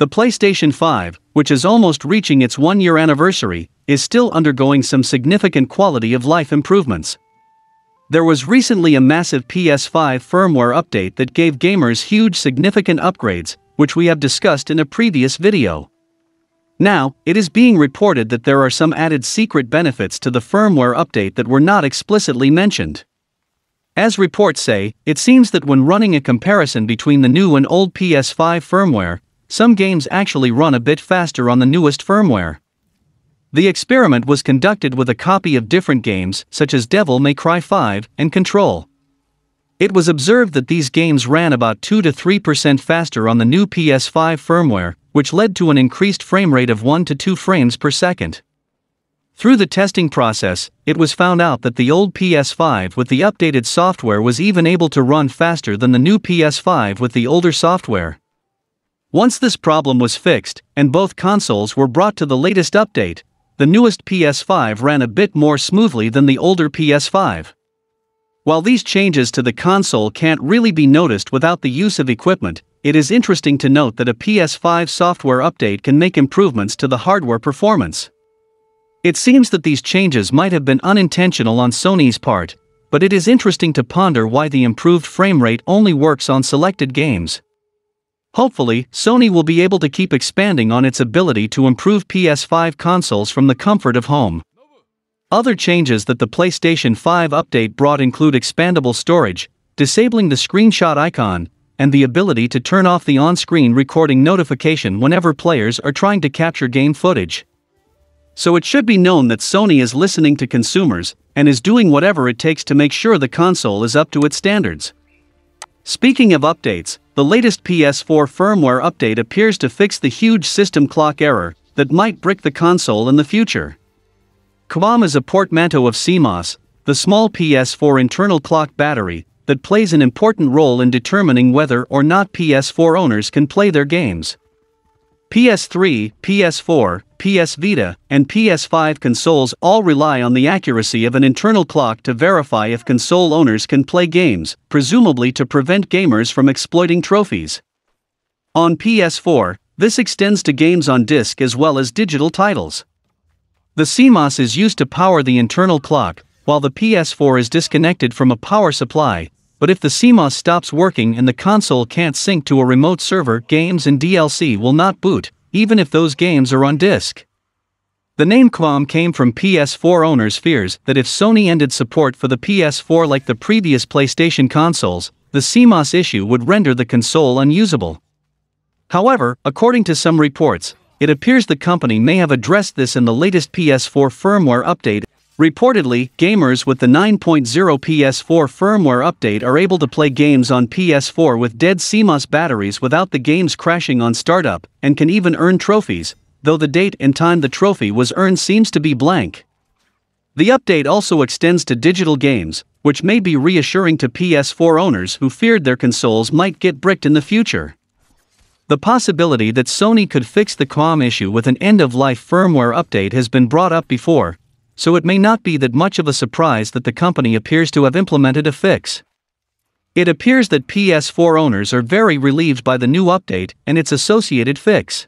The PlayStation 5, which is almost reaching its one-year anniversary, is still undergoing some significant quality of life improvements. There was recently a massive PS5 firmware update that gave gamers huge significant upgrades, which we have discussed in a previous video. Now, it is being reported that there are some added secret benefits to the firmware update that were not explicitly mentioned. As reports say, it seems that when running a comparison between the new and old PS5 firmware, some games actually run a bit faster on the newest firmware. The experiment was conducted with a copy of different games such as Devil May Cry 5 and Control. It was observed that these games ran about 2 to 3% faster on the new PS5 firmware, which led to an increased frame rate of 1 to 2 frames per second. Through the testing process, it was found out that the old PS5 with the updated software was even able to run faster than the new PS5 with the older software. Once this problem was fixed, and both consoles were brought to the latest update, the newest PS5 ran a bit more smoothly than the older PS5. While these changes to the console can't really be noticed without the use of equipment, it is interesting to note that a PS5 software update can make improvements to the hardware performance. It seems that these changes might have been unintentional on Sony's part, but it is interesting to ponder why the improved frame rate only works on selected games. Hopefully, Sony will be able to keep expanding on its ability to improve PS5 consoles from the comfort of home. Other changes that the PlayStation 5 update brought include expandable storage, disabling the screenshot icon, and the ability to turn off the on-screen recording notification whenever players are trying to capture game footage. So it should be known that Sony is listening to consumers, and is doing whatever it takes to make sure the console is up to its standards. Speaking of updates, the latest PS4 firmware update appears to fix the huge system clock error that might brick the console in the future. QAM is a portmanteau of CMOS, the small PS4 internal clock battery, that plays an important role in determining whether or not PS4 owners can play their games. PS3, PS4, PS Vita, and PS5 consoles all rely on the accuracy of an internal clock to verify if console owners can play games, presumably to prevent gamers from exploiting trophies. On PS4, this extends to games on disc as well as digital titles. The CMOS is used to power the internal clock, while the PS4 is disconnected from a power supply, but if the CMOS stops working and the console can't sync to a remote server, games and DLC will not boot, even if those games are on disc. The name QAM came from PS4 owners' fears that if Sony ended support for the PS4 like the previous PlayStation consoles, the CMOS issue would render the console unusable. However, according to some reports, it appears the company may have addressed this in the latest PS4 firmware update. Reportedly, gamers with the 9.0 PS4 firmware update are able to play games on PS4 with dead CMOS batteries without the games crashing on startup, and can even earn trophies, though the date and time the trophy was earned seems to be blank. The update also extends to digital games, which may be reassuring to PS4 owners who feared their consoles might get bricked in the future. The possibility that Sony could fix the QAM issue with an end-of-life firmware update has been brought up before, so it may not be that much of a surprise that the company appears to have implemented a fix. It appears that PS4 owners are very relieved by the new update and its associated fix.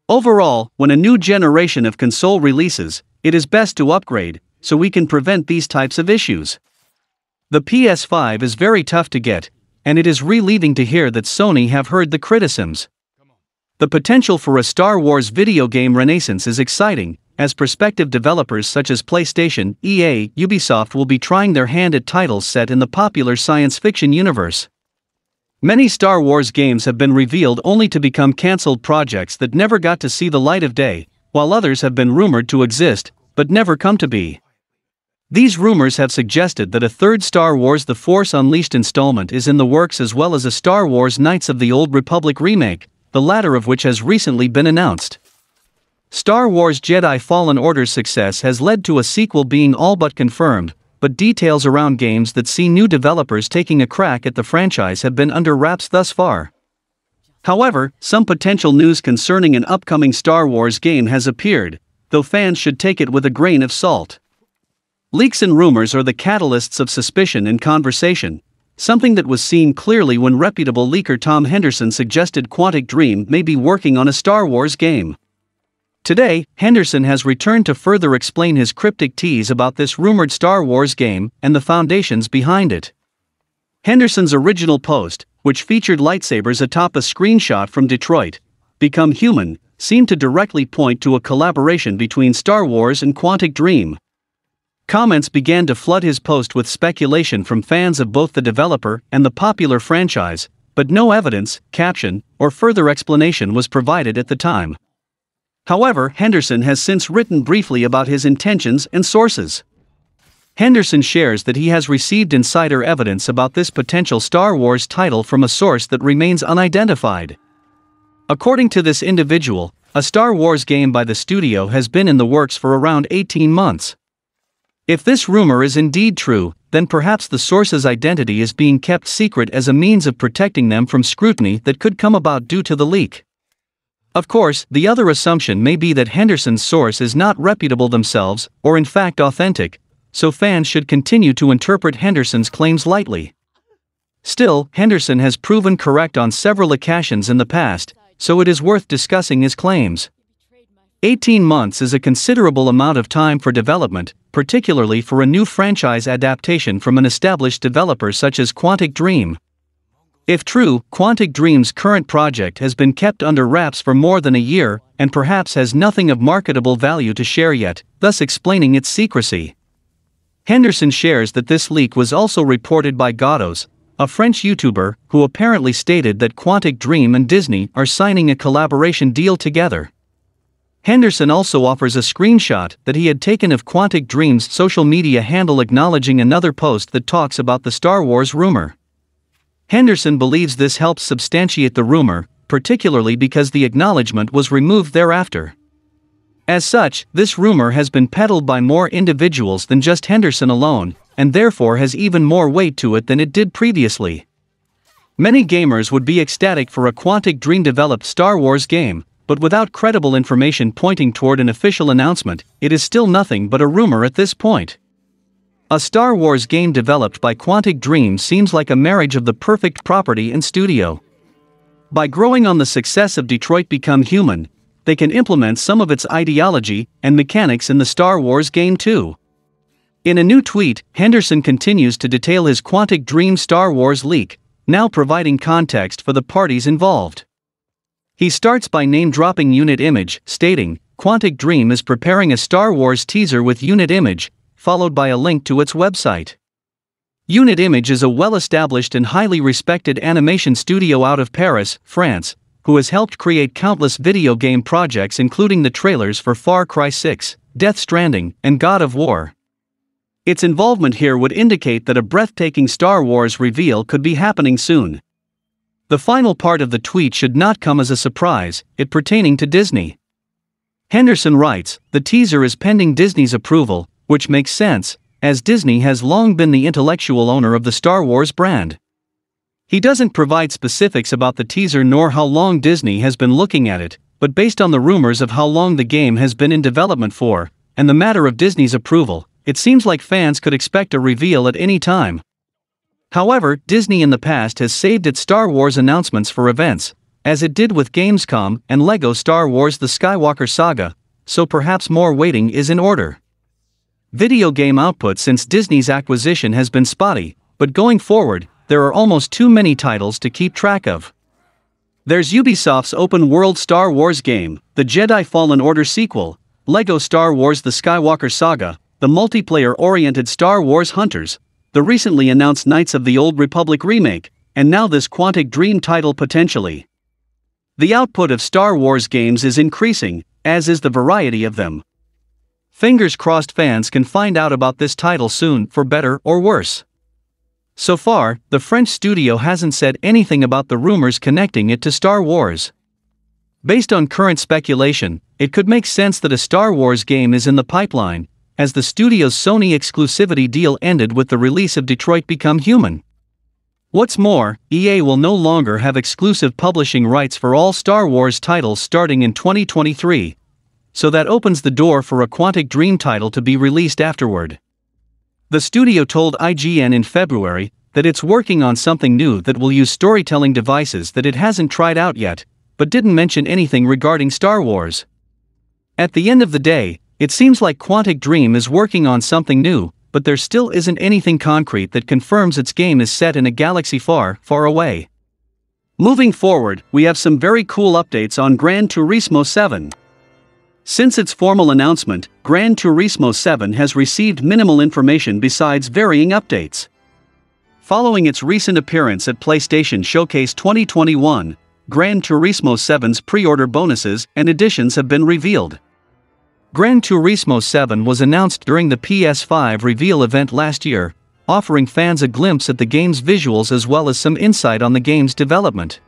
Overall, when a new generation of console releases, it is best to upgrade, so we can prevent these types of issues. The PS5 is very tough to get, and it is relieving to hear that Sony have heard the criticisms. The potential for a Star Wars video game renaissance is exciting, as prospective developers such as PlayStation, EA, Ubisoft will be trying their hand at titles set in the popular science fiction universe. Many Star Wars games have been revealed only to become cancelled projects that never got to see the light of day, while others have been rumored to exist, but never come to be. These rumors have suggested that a third Star Wars The Force Unleashed installment is in the works, as well as a Star Wars Knights of the Old Republic remake, the latter of which has recently been announced. Star Wars Jedi Fallen Order's success has led to a sequel being all but confirmed, but details around games that see new developers taking a crack at the franchise have been under wraps thus far. However, some potential news concerning an upcoming Star Wars game has appeared, though fans should take it with a grain of salt. Leaks and rumors are the catalysts of suspicion and conversation, something that was seen clearly when reputable leaker Tom Henderson suggested Quantic Dream may be working on a Star Wars game. Today, Henderson has returned to further explain his cryptic tease about this rumored Star Wars game and the foundations behind it. Henderson's original post, which featured lightsabers atop a screenshot from Detroit Become Human, seemed to directly point to a collaboration between Star Wars and Quantic Dream. Comments began to flood his post with speculation from fans of both the developer and the popular franchise, but no evidence, caption, or further explanation was provided at the time. However, Henderson has since written briefly about his intentions and sources. Henderson shares that he has received insider evidence about this potential Star Wars title from a source that remains unidentified. According to this individual, a Star Wars game by the studio has been in the works for around 18 months. If this rumor is indeed true, then perhaps the source's identity is being kept secret as a means of protecting them from scrutiny that could come about due to the leak. Of course, the other assumption may be that Henderson's source is not reputable themselves, or in fact authentic, so fans should continue to interpret Henderson's claims lightly. Still, Henderson has proven correct on several occasions in the past, so it is worth discussing his claims. 18 months is a considerable amount of time for development, particularly for a new franchise adaptation from an established developer such as Quantic Dream. If true, Quantic Dream's current project has been kept under wraps for more than a year, and perhaps has nothing of marketable value to share yet, thus explaining its secrecy. Henderson shares that this leak was also reported by Gatos, a French YouTuber, who apparently stated that Quantic Dream and Disney are signing a collaboration deal together. Henderson also offers a screenshot that he had taken of Quantic Dream's social media handle acknowledging another post that talks about the Star Wars rumor. Henderson believes this helps substantiate the rumor, particularly because the acknowledgement was removed thereafter. As such, this rumor has been peddled by more individuals than just Henderson alone, and therefore has even more weight to it than it did previously. Many gamers would be ecstatic for a Quantic Dream-developed Star Wars game, but without credible information pointing toward an official announcement, it is still nothing but a rumor at this point. A Star Wars game developed by Quantic Dream seems like a marriage of the perfect property and studio. By growing on the success of Detroit Become Human, they can implement some of its ideology and mechanics in the Star Wars game too. In a new tweet, Henderson continues to detail his Quantic Dream Star Wars leak, now providing context for the parties involved. He starts by name-dropping Unit Image, stating, Quantic Dream is preparing a Star Wars teaser with Unit Image, followed by a link to its website. Unit Image is a well-established and highly respected animation studio out of Paris, France, who has helped create countless video game projects including the trailers for Far Cry 6, Death Stranding, and God of War. Its involvement here would indicate that a breathtaking Star Wars reveal could be happening soon. The final part of the tweet should not come as a surprise, it pertaining to Disney. Henderson writes, the teaser is pending Disney's approval, which makes sense, as Disney has long been the intellectual owner of the Star Wars brand. He doesn't provide specifics about the teaser nor how long Disney has been looking at it, but based on the rumors of how long the game has been in development for, and the matter of Disney's approval, it seems like fans could expect a reveal at any time. However, Disney in the past has saved its Star Wars announcements for events, as it did with Gamescom and LEGO Star Wars The Skywalker Saga, so perhaps more waiting is in order. Video game output since Disney's acquisition has been spotty, but going forward, there are almost too many titles to keep track of. There's Ubisoft's open-world Star Wars game, the Jedi Fallen Order sequel, LEGO Star Wars The Skywalker Saga, the multiplayer-oriented Star Wars Hunters, the recently announced Knights of the Old Republic remake, and now this Quantic Dream title potentially. The output of Star Wars games is increasing, as is the variety of them. Fingers crossed fans can find out about this title soon for better or worse. So far, the French studio hasn't said anything about the rumors connecting it to Star Wars. Based on current speculation, it could make sense that a Star Wars game is in the pipeline, as the studio's Sony exclusivity deal ended with the release of Detroit Become Human. What's more, EA will no longer have exclusive publishing rights for all Star Wars titles starting in 2023, so that opens the door for a Quantic Dream title to be released afterward. The studio told IGN in February that it's working on something new that will use storytelling devices that it hasn't tried out yet, but didn't mention anything regarding Star Wars. At the end of the day, it seems like Quantic Dream is working on something new, but there still isn't anything concrete that confirms its game is set in a galaxy far, far away. Moving forward, we have some very cool updates on Gran Turismo 7. Since its formal announcement, Gran Turismo 7 has received minimal information besides varying updates. Following its recent appearance at PlayStation Showcase 2021, Gran Turismo 7's pre-order bonuses and additions have been revealed. Gran Turismo 7 was announced during the PS5 reveal event last year, offering fans a glimpse at the game's visuals as well as some insight on the game's development.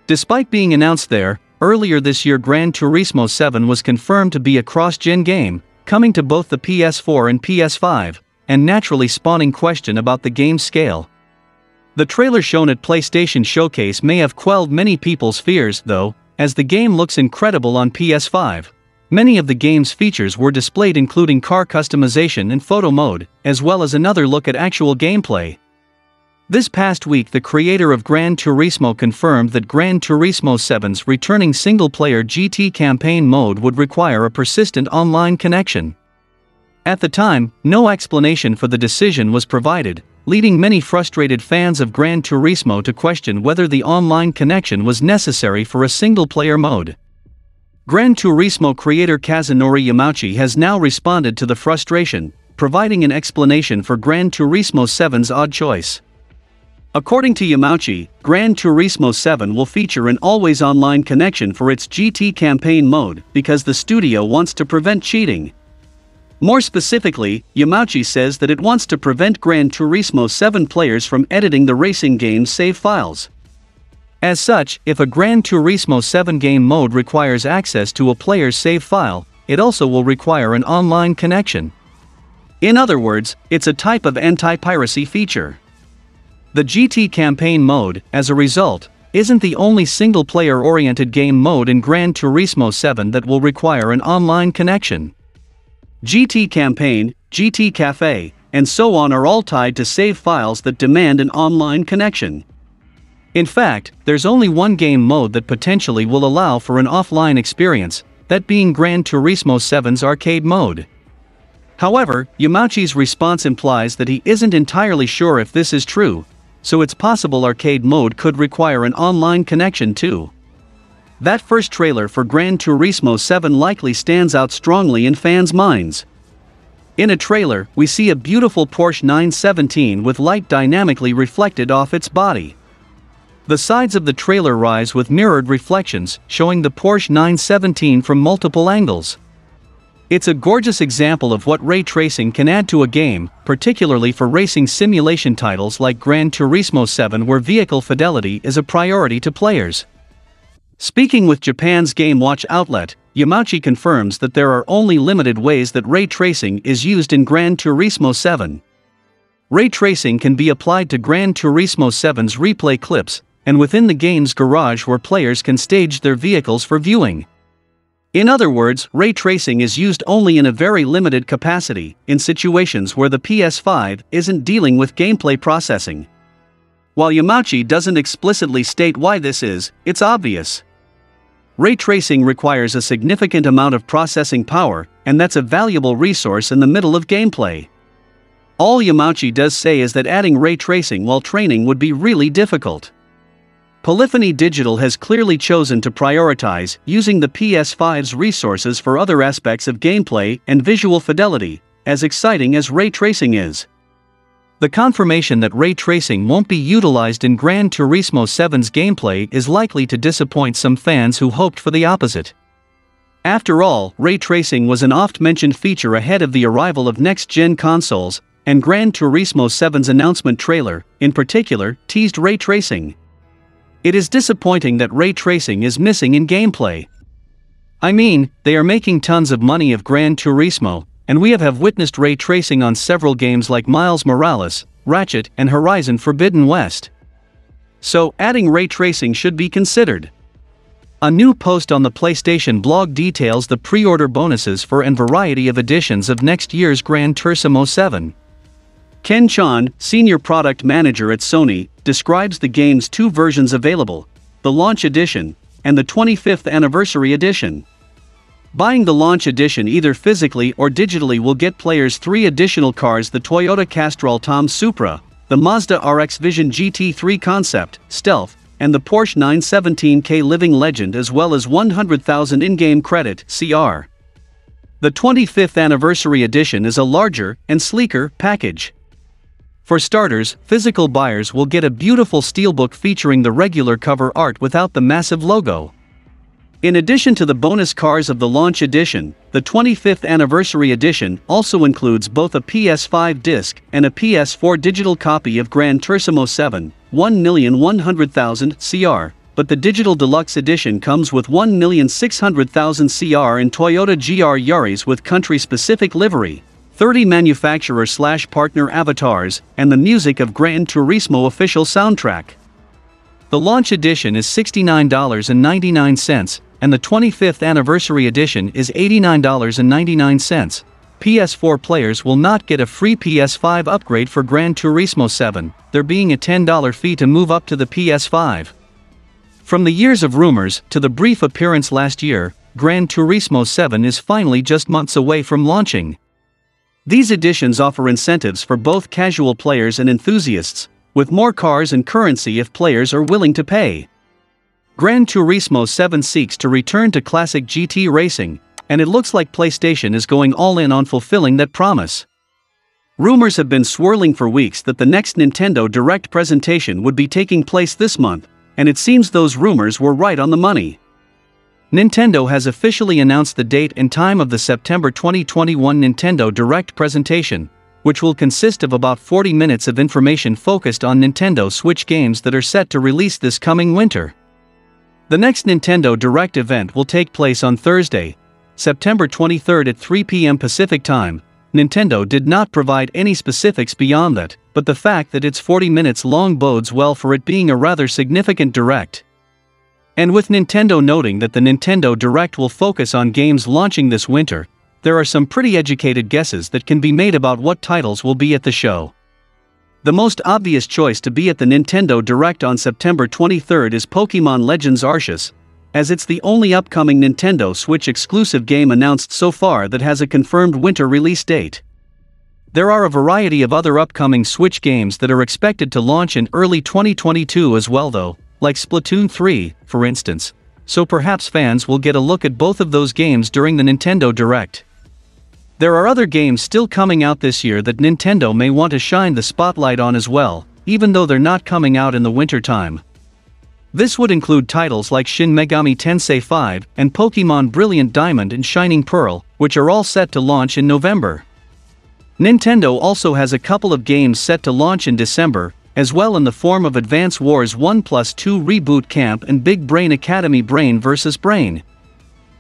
Despite being announced there, earlier this year Gran Turismo 7 was confirmed to be a cross-gen game, coming to both the PS4 and PS5, and naturally spawning question about the game's scale. The trailer shown at PlayStation Showcase may have quelled many people's fears, though, as the game looks incredible on PS5. Many of the game's features were displayed, including car customization and photo mode, as well as another look at actual gameplay. This past week the creator of Gran Turismo confirmed that Gran Turismo 7's returning single-player GT campaign mode would require a persistent online connection. At the time, no explanation for the decision was provided, leading many frustrated fans of Gran Turismo to question whether the online connection was necessary for a single-player mode. Gran Turismo creator Kazunori Yamauchi has now responded to the frustration, providing an explanation for Gran Turismo 7's odd choice. According to Yamauchi, Gran Turismo 7 will feature an always online connection for its GT campaign mode because the studio wants to prevent cheating. More specifically, Yamauchi says that it wants to prevent Gran Turismo 7 players from editing the racing game's save files. As such, if a Gran Turismo 7 game mode requires access to a player's save file, it also will require an online connection. In other words, it's a type of anti-piracy feature. The GT campaign mode, as a result, isn't the only single-player-oriented game mode in Gran Turismo 7 that will require an online connection. GT Campaign, GT Cafe, and so on are all tied to save files that demand an online connection. In fact, there's only one game mode that potentially will allow for an offline experience, that being Gran Turismo 7's arcade mode. However, Yamauchi's response implies that he isn't entirely sure if this is true, so it's possible arcade mode could require an online connection too. That first trailer for Gran Turismo 7 likely stands out strongly in fans' minds. In a trailer, we see a beautiful Porsche 917 with light dynamically reflected off its body. The sides of the trailer rise with mirrored reflections, showing the Porsche 917 from multiple angles. It's a gorgeous example of what ray tracing can add to a game, particularly for racing simulation titles like Gran Turismo 7 where vehicle fidelity is a priority to players. Speaking with Japan's Game Watch outlet, Yamauchi confirms that there are only limited ways that ray tracing is used in Gran Turismo 7. Ray tracing can be applied to Gran Turismo 7's replay clips, and within the game's garage where players can stage their vehicles for viewing. In other words, ray tracing is used only in a very limited capacity, in situations where the PS5 isn't dealing with gameplay processing. While Yamauchi doesn't explicitly state why this is, it's obvious. Ray tracing requires a significant amount of processing power, and that's a valuable resource in the middle of gameplay. All Yamauchi does say is that adding ray tracing while training would be really difficult. Polyphony Digital has clearly chosen to prioritize using the PS5's resources for other aspects of gameplay and visual fidelity, as exciting as ray tracing is. The confirmation that ray tracing won't be utilized in Gran Turismo 7's gameplay is likely to disappoint some fans who hoped for the opposite. After all, ray tracing was an oft-mentioned feature ahead of the arrival of next-gen consoles, and Gran Turismo 7's announcement trailer, in particular, teased ray tracing. It is disappointing that ray tracing is missing in gameplay. I mean, they are making tons of money of Gran Turismo, and we have witnessed ray tracing on several games like Miles Morales, Ratchet, and Horizon Forbidden West. So, adding ray tracing should be considered. A new post on the PlayStation blog details the pre-order bonuses for a variety of editions of next year's Gran Turismo 7. Ken Chan, senior product manager at Sony, describes the game's two versions available, the Launch Edition and the 25th Anniversary Edition. Buying the Launch Edition either physically or digitally will get players 3 additional cars: the Toyota Castrol Tom Supra, the Mazda RX Vision GT3 Concept, Stealth, and the Porsche 917K Living Legend, as well as 100,000 in-game credit (CR). The 25th Anniversary Edition is a larger and sleeker package. For starters, physical buyers will get a beautiful steelbook featuring the regular cover art without the massive logo. In addition to the bonus cars of the Launch Edition, the 25th Anniversary Edition also includes both a PS5 disc and a PS4 digital copy of Gran Turismo 7, 1,100,000 CR, but the Digital Deluxe Edition comes with 1,600,000 CR and Toyota GR Yaris with country-specific livery, 30 manufacturer/partner avatars, and the music of Gran Turismo official soundtrack. The Launch Edition is $69.99, and the 25th Anniversary Edition is $89.99. PS4 players will not get a free PS5 upgrade for Gran Turismo 7, there being a $10 fee to move up to the PS5. From the years of rumors to the brief appearance last year, Gran Turismo 7 is finally just months away from launching. These editions offer incentives for both casual players and enthusiasts, with more cars and currency if players are willing to pay. Gran Turismo 7 seeks to return to classic GT racing, and it looks like PlayStation is going all in on fulfilling that promise. Rumors have been swirling for weeks that the next Nintendo Direct presentation would be taking place this month, and it seems those rumors were right on the money. Nintendo has officially announced the date and time of the September 2021 Nintendo Direct presentation, which will consist of about 40 minutes of information focused on Nintendo Switch games that are set to release this coming winter. The next Nintendo Direct event will take place on Thursday, September 23 at 3 p.m. Pacific Time. Nintendo did not provide any specifics beyond that, but the fact that it's 40 minutes long bodes well for it being a rather significant Direct. And with Nintendo noting that the Nintendo Direct will focus on games launching this winter, there are some pretty educated guesses that can be made about what titles will be at the show. The most obvious choice to be at the Nintendo Direct on September 23 is Pokémon Legends Arceus, as it's the only upcoming Nintendo Switch exclusive game announced so far that has a confirmed winter release date. There are a variety of other upcoming Switch games that are expected to launch in early 2022 as well though, like Splatoon 3, for instance, so perhaps fans will get a look at both of those games during the Nintendo Direct. There are other games still coming out this year that Nintendo may want to shine the spotlight on as well, even though they're not coming out in the winter time. This would include titles like Shin Megami Tensei 5 and Pokémon Brilliant Diamond and Shining Pearl, which are all set to launch in November. Nintendo also has a couple of games set to launch in December, as well in the form of Advance Wars 1+2 Reboot Camp and Big Brain Academy Brain vs. Brain.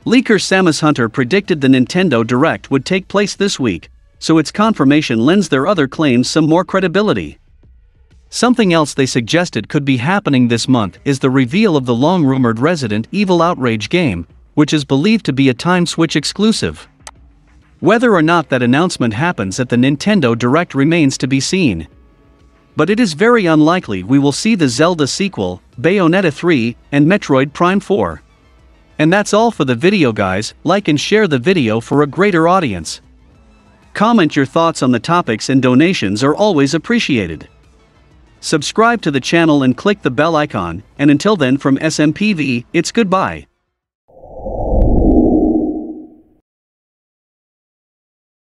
Leaker Samus Hunter predicted the Nintendo Direct would take place this week, so its confirmation lends their other claims some more credibility. Something else they suggested could be happening this month is the reveal of the long-rumored Resident Evil Outrage game, which is believed to be a Time Switch exclusive. Whether or not that announcement happens at the Nintendo Direct remains to be seen. But it is very unlikely we will see the Zelda sequel, Bayonetta 3, and Metroid Prime 4. And that's all for the video guys. Like and share the video for a greater audience. Comment your thoughts on the topics and donations are always appreciated. Subscribe to the channel and click the bell icon, and until then from SMPV, it's goodbye.